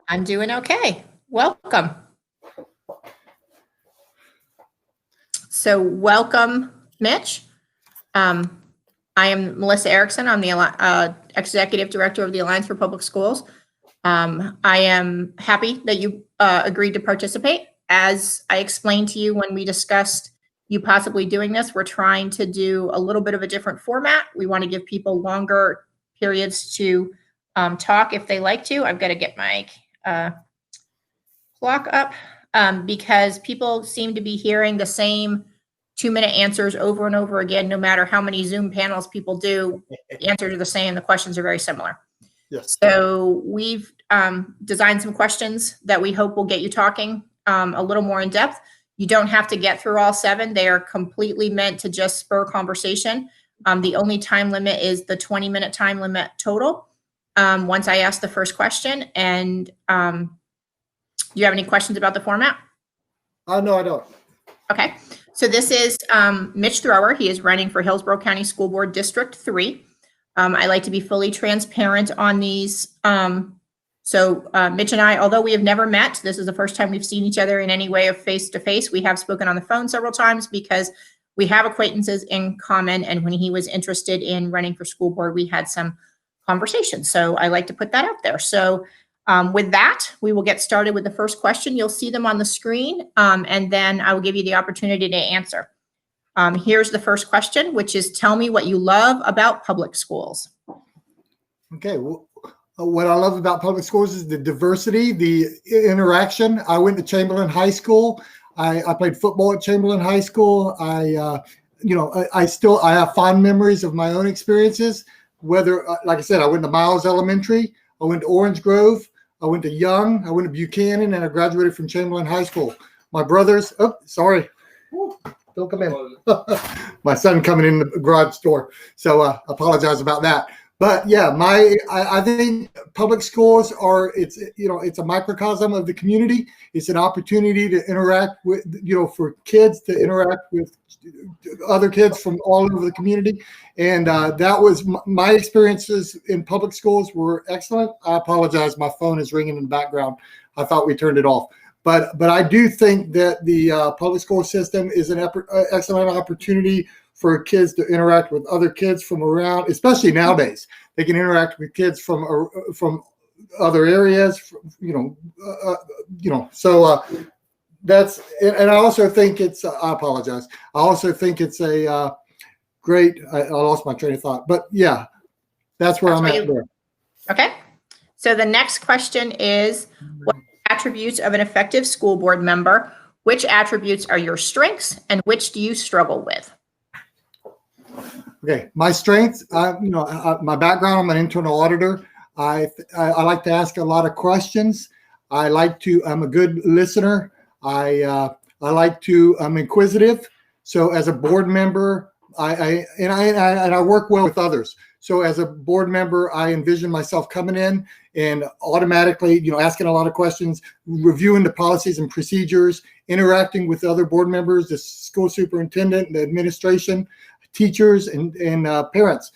I'm doing okay. Welcome. So welcome, Mitch. I am Melissa Erickson. I'm the Executive Director of the Alliance for Public Schools. I am happy that you agreed to participate. As I explained to you when we discussed you possibly doing this, we're trying to do a little bit of a different format. We want to give people longer periods to talk if they like to. I've got to get my clock up because people seem to be hearing the same 2-minute answers over and over again, no matter how many Zoom panels people do. The answers are the same. The questions are very similar. Yes. So we've designed some questions that we hope will get you talking a little more in depth. You don't have to get through all 7. They are completely meant to just spur conversation. The only time limit is the 20-minute time limit total. Once I ask the first question, and do you have any questions about the format? No, I don't. Okay. So this is Mitch Thrower. He is running for Hillsborough County School Board District 3. I like to be fully transparent on these. So Mitch and I, although we have never met, this is the first time we've seen each other in any way of face-to-face. We have spoken on the phone several times because we have acquaintances in common. And when he was interested in running for school board, we had some conversations. So I like to put that out there. So with that, we will get started with the first question. You'll see them on the screen, and then I will give you the opportunity to answer. Here's the first question, which is, tell me what you love about public schools. Okay. Well, what I love about public schools is the diversity, the interaction. I went to Chamberlain High School. I played football at Chamberlain High School. I have fond memories of my own experiences. Whether, like I said, I went to Miles Elementary, I went to Orange Grove, I went to Young, I went to Buchanan, and I graduated from Chamberlain High School. My brothers, don't come in. My son coming in the garage door. So apologize about that. But yeah, I think public schools are, it's a microcosm of the community. It's an opportunity to interact with, for kids to interact with other kids from all over the community. And that was my experiences in public schools were excellent. I apologize. My phone is ringing in the background. I thought we turned it off. But I do think that the public school system is an excellent opportunity for kids to interact with other kids from around, especially nowadays. They can interact with kids from other areas, So that's, and I also think it's. I apologize. I also think it's a great. I lost my train of thought, but yeah, that's where I'm at there. Okay. So the next question is, what attributes of an effective school board member? Which attributes are your strengths, and which do you struggle with? Okay, my strengths, my background, I'm an internal auditor. I like to ask a lot of questions. I'm a good listener. I'm inquisitive. So as a board member, I work well with others. So as a board member, I envision myself coming in and automatically, asking a lot of questions, reviewing the policies and procedures, interacting with other board members, the school superintendent, the administration, teachers, and parents.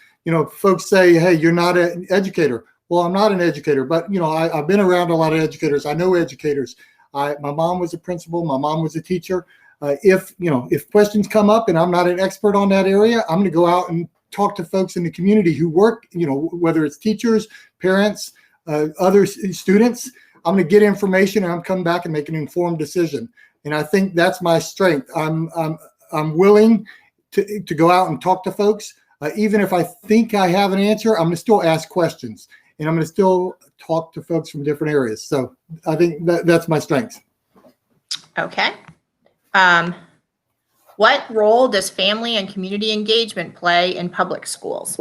Folks say, hey, you're not an educator. Well, I'm not an educator, but I've been around a lot of educators. I know educators. My mom was a principal. My mom was a teacher. If questions come up and I'm not an expert on that area, I'm going to go out and talk to folks in the community who work, whether it's teachers, parents, other students. I'm going to get information and I'm coming back and make an informed decision. And I think that's my strength. I'm willing to go out and talk to folks. Even if I think I have an answer, I'm going to still ask questions and I'm going to still talk to folks from different areas. So I think that's my strength. Okay. What role does family and community engagement play in public schools?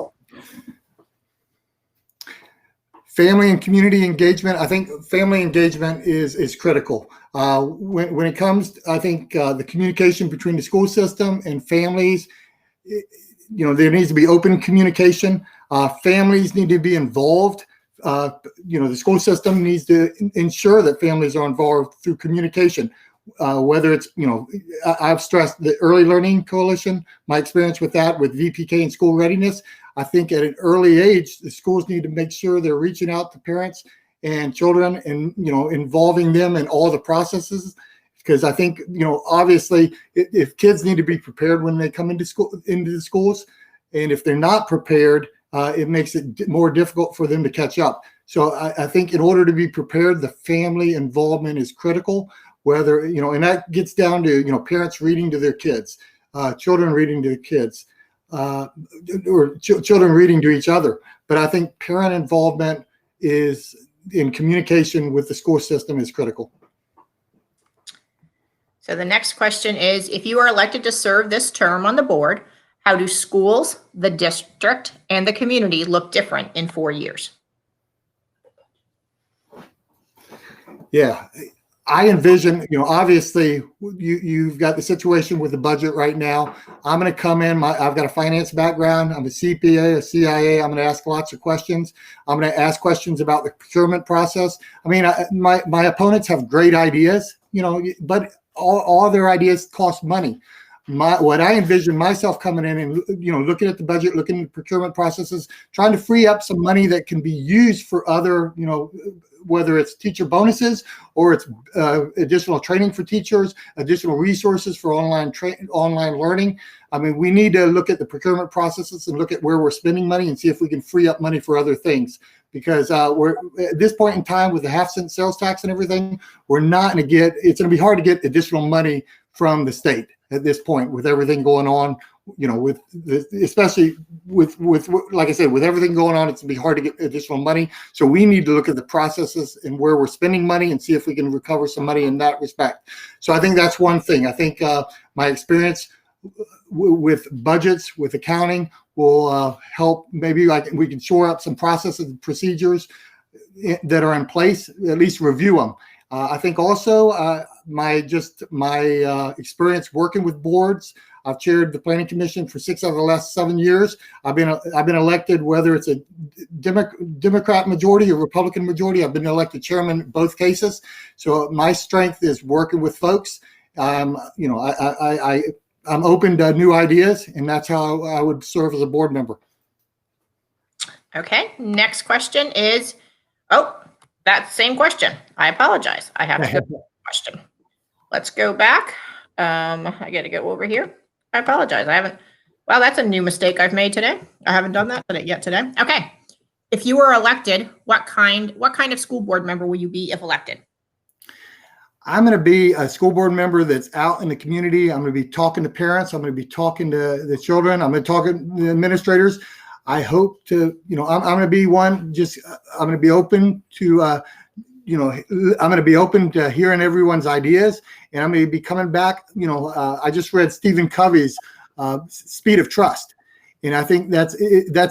Family and community engagement. I think family engagement is critical. When it comes, I think the communication between the school system and families, there needs to be open communication. Families need to be involved. The school system needs to ensure that families are involved through communication. Whether it's, I've stressed the Early Learning Coalition, my experience with that, with VPK and school readiness. I think at an early age, the schools need to make sure they're reaching out to parents and children, and involving them in all the processes. Because I think, obviously, if kids need to be prepared when they come into the schools, and if they're not prepared, it makes it more difficult for them to catch up. So I think in order to be prepared, the family involvement is critical. Whether and that gets down to parents reading to their kids, children reading to kids, or children reading to each other. But I think parent involvement is in communication with the school system is critical. So the next question is, if you are elected to serve this term on the board, how do schools, the district, and the community look different in 4 years? Yeah, I envision, obviously you've got the situation with the budget right now. I'm going to come in, I've got a finance background. I'm a CPA, a CIA. I'm going to ask lots of questions. I'm going to ask questions about the procurement process. I mean, my opponents have great ideas, but all their ideas cost money. What I envision myself coming in and looking at the budget, looking at the procurement processes, trying to free up some money that can be used for other, whether it's teacher bonuses or it's additional training for teachers, additional resources for online learning. I mean, we need to look at the procurement processes and look at where we're spending money and see if we can free up money for other things. Because we're at this point in time with the half-cent sales tax and everything, we're not going to it's going to be hard to get additional money from the state at this point with everything going on, especially with like I said, with everything going on, it's going to be hard to get additional money. So we need to look at the processes and where we're spending money and see if we can recover some money in that respect. So I think that's one thing. I think my experience with budgets, with accounting, will help. Maybe we can shore up some processes and procedures that are in place, at least review them. I think also my experience working with boards. I've chaired the Planning Commission for 6 out of the last 7 years. I've been elected, whether it's a Democrat majority or Republican majority. I've been elected chairman in both cases. So my strength is working with folks. I'm open to new ideas, and that's how I would serve as a board member. Okay, next question is, that same question. I apologize. I have to go to the question. Let's go back. I got to go over here. I apologize. Wow, that's a new mistake I've made today. I haven't done that yet today. Okay. If you were elected, what kind of school board member will you be if elected? I'm going to be a school board member that's out in the community. I'm going to be talking to parents. I'm going to be talking to the children. I'm going to talk to the administrators. I hope to, I'm going to be one, I'm going to be open to, I'm going to be open to hearing everyone's ideas, and I'm going to be coming back. I just read Stephen Covey's Speed of Trust, and I think that's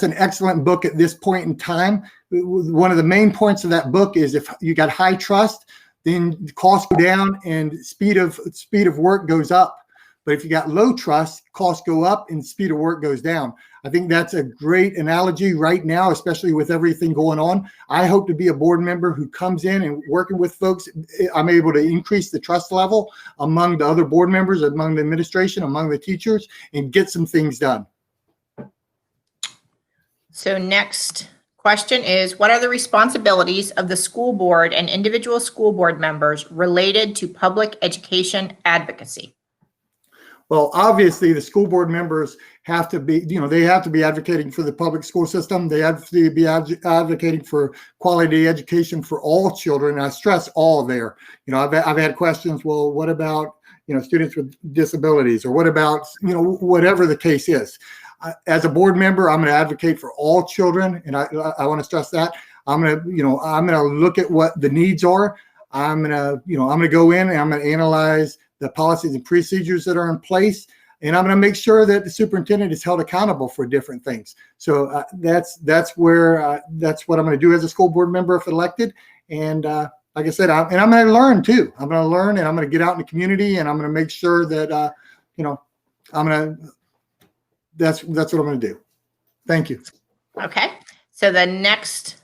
an excellent book at this point in time. One of the main points of that book is if you got high trust, then costs go down and speed of work goes up. But if you got low trust, costs go up and speed of work goes down. I think that's a great analogy right now, especially with everything going on. I hope to be a board member who comes in and working with folks, I'm able to increase the trust level among the other board members, among the administration, among the teachers, and get some things done. So next question is, what are the responsibilities of the school board and individual school board members related to public education advocacy? Well, obviously, the school board members have to be, they have to be advocating for the public school system. They have to be advocating for quality education for all children. And I stress all there. I've had questions. Well, what about, students with disabilities, or what about, whatever the case is. As a board member, I'm going to advocate for all children, and I want to stress that. I'm going to look at what the needs are. I'm going to go in and I'm going to analyze the policies and procedures that are in place, and I'm going to make sure that the superintendent is held accountable for different things. So that's what I'm going to do as a school board member if elected. And like I said, I'm going to learn too. I'm going to learn, and I'm going to get out in the community, and I'm going to make sure that that's what I'm going to do. Thank you. Okay. So the next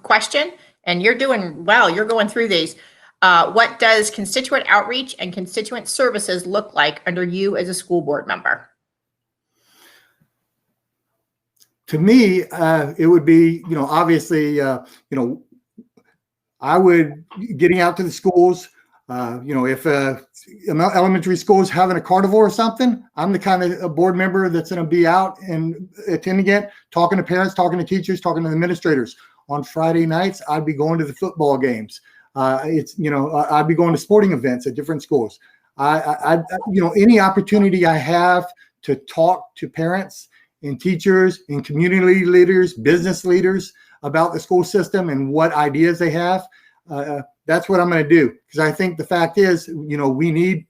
question, and you're doing well. You're going through these. What does constituent outreach and constituent services look like under you as a school board member? To me, it would be, obviously, I would getting out to the schools. If elementary school is having a carnival or something, I'm the kind of board member that's going to be out and attending it, talking to parents, talking to teachers, talking to administrators. On Friday nights, I'd be going to the football games. I'd be going to sporting events at different schools. Any opportunity I have to talk to parents and teachers and community leaders, business leaders about the school system and what ideas they have, that's what I'm going to do. Because I think the fact is, we need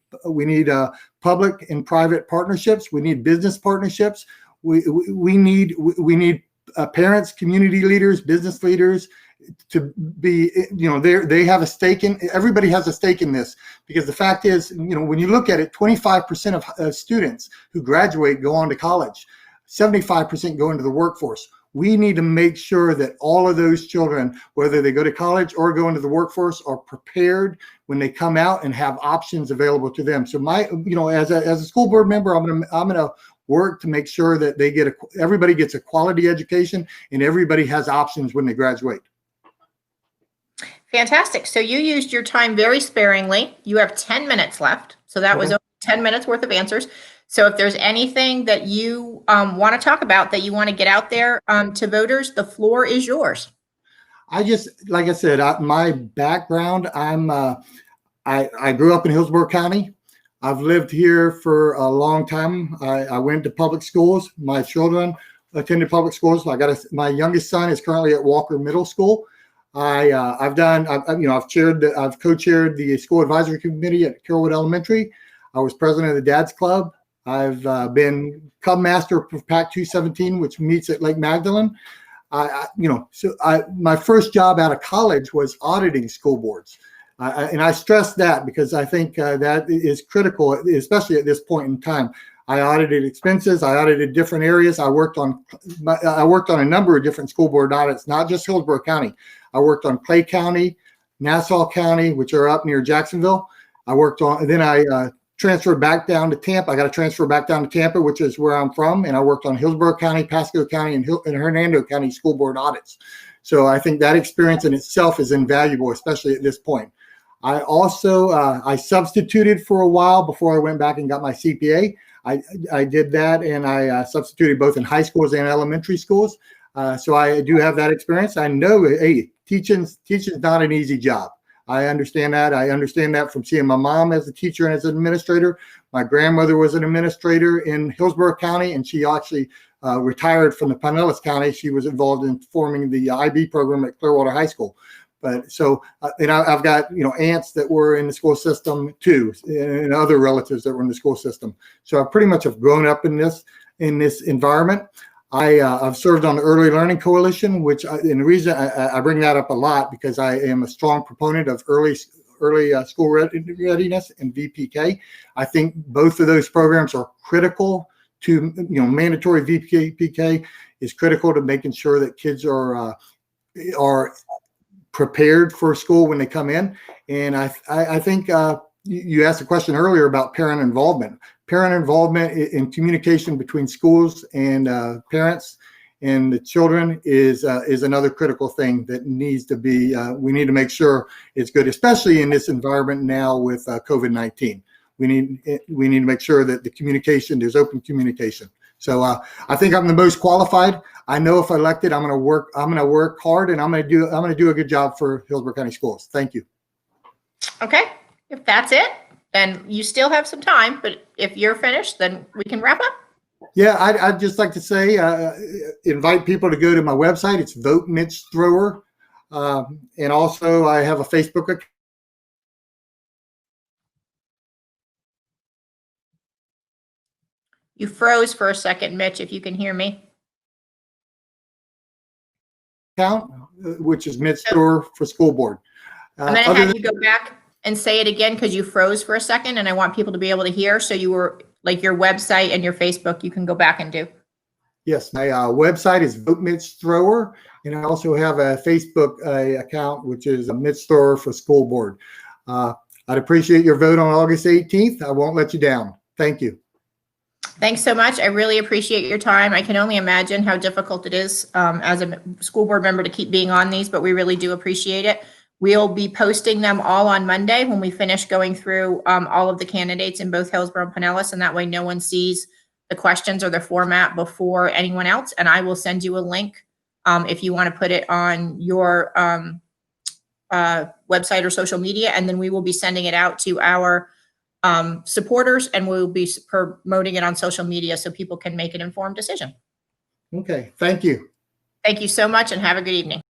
public and private partnerships. We need business partnerships. We need parents, community leaders, business leaders to be, they have a stake in. Everybody has a stake in this, because the fact is, when you look at it, 25% of students who graduate go on to college, 75% go into the workforce. We need to make sure that all of those children, whether they go to college or go into the workforce, are prepared when they come out and have options available to them. So as a school board member, I'm gonna work to make sure that everybody gets a quality education and everybody has options when they graduate. Fantastic. So you used your time very sparingly. You have 10 minutes left. So that was 10 minutes worth of answers. So if there's anything that you want to talk about, that you want to get out there to voters, the floor is yours. Like I said, my background, I grew up in Hillsborough County. I've lived here for a long time. I went to public schools. My children attended public schools. My youngest son is currently at Walker Middle School. I've co-chaired the school advisory committee at Carrollwood Elementary. I was president of the Dad's Club. I've been Cub Master of PAC 217, which meets at Lake Magdalene. My first job out of college was auditing school boards. And I stress that because I think that is critical, especially at this point in time. I audited expenses. I audited different areas. I worked on a number of different school board audits, not just Hillsborough County. I worked on Clay County, Nassau County, which are up near Jacksonville. Then I transferred back down to Tampa. I got to transfer back down to Tampa, which is where I'm from. And I worked on Hillsborough County, Pasco County, and Hernando County school board audits. So I think that experience in itself is invaluable, especially at this point. I also, I substituted for a while before I went back and got my CPA. I did that, and I substituted both in high schools and elementary schools. So I do have that experience. I know, hey, teaching's not an easy job. I understand that. I understand that from seeing my mom as a teacher and as an administrator. My grandmother was an administrator in Hillsborough County, and she actually retired from the Pinellas County. She was involved in forming the IB program at Clearwater High School. But so, and I've got, aunts that were in the school system too, and other relatives that were in the school system. So I pretty much have grown up in this environment. I've served on the Early Learning Coalition, and the reason I bring that up a lot, because I am a strong proponent of early school readiness and VPK. I think both of those programs are critical to, mandatory VPK is critical to making sure that kids are prepared for school when they come in. And I think you asked a question earlier about parent involvement. Parent involvement in communication between schools and parents and the children is another critical thing that needs to be, we need to make sure it's good, especially in this environment now with COVID-19. We need to make sure that there's open communication. So I think I'm the most qualified. I know if elected, I'm going to work hard, and I'm going to do a good job for Hillsborough County Schools. Thank you. Okay. If that's it, then you still have some time, but if you're finished, then we can wrap up. Yeah, I'd just like to say, invite people to go to my website. It's Vote Mitch Thrower. And also I have a Facebook account. You froze for a second, Mitch, if you can hear me. Which is Mitch Thrower for School Board. I'm going to have you go back and say it again, because you froze for a second, and I want people to be able to hear. So you were like your website and your Facebook, you can go back and do. Yes, my website is Vote Mitch Thrower, and I also have a Facebook account, which is Mitch Thrower for School Board. I'd appreciate your vote on August 18th. I won't let you down. Thank you. Thanks so much. I really appreciate your time. I can only imagine how difficult it is as a school board member to keep being on these, but we really do appreciate it. We'll be posting them all on Monday when we finish going through all of the candidates in both Hillsborough and Pinellas, and that way no one sees the questions or the format before anyone else. And I will send you a link if you want to put it on your website or social media, and then we will be sending it out to our supporters, and we'll be promoting it on social media so people can make an informed decision. Okay, thank you. Thank you so much, and have a good evening.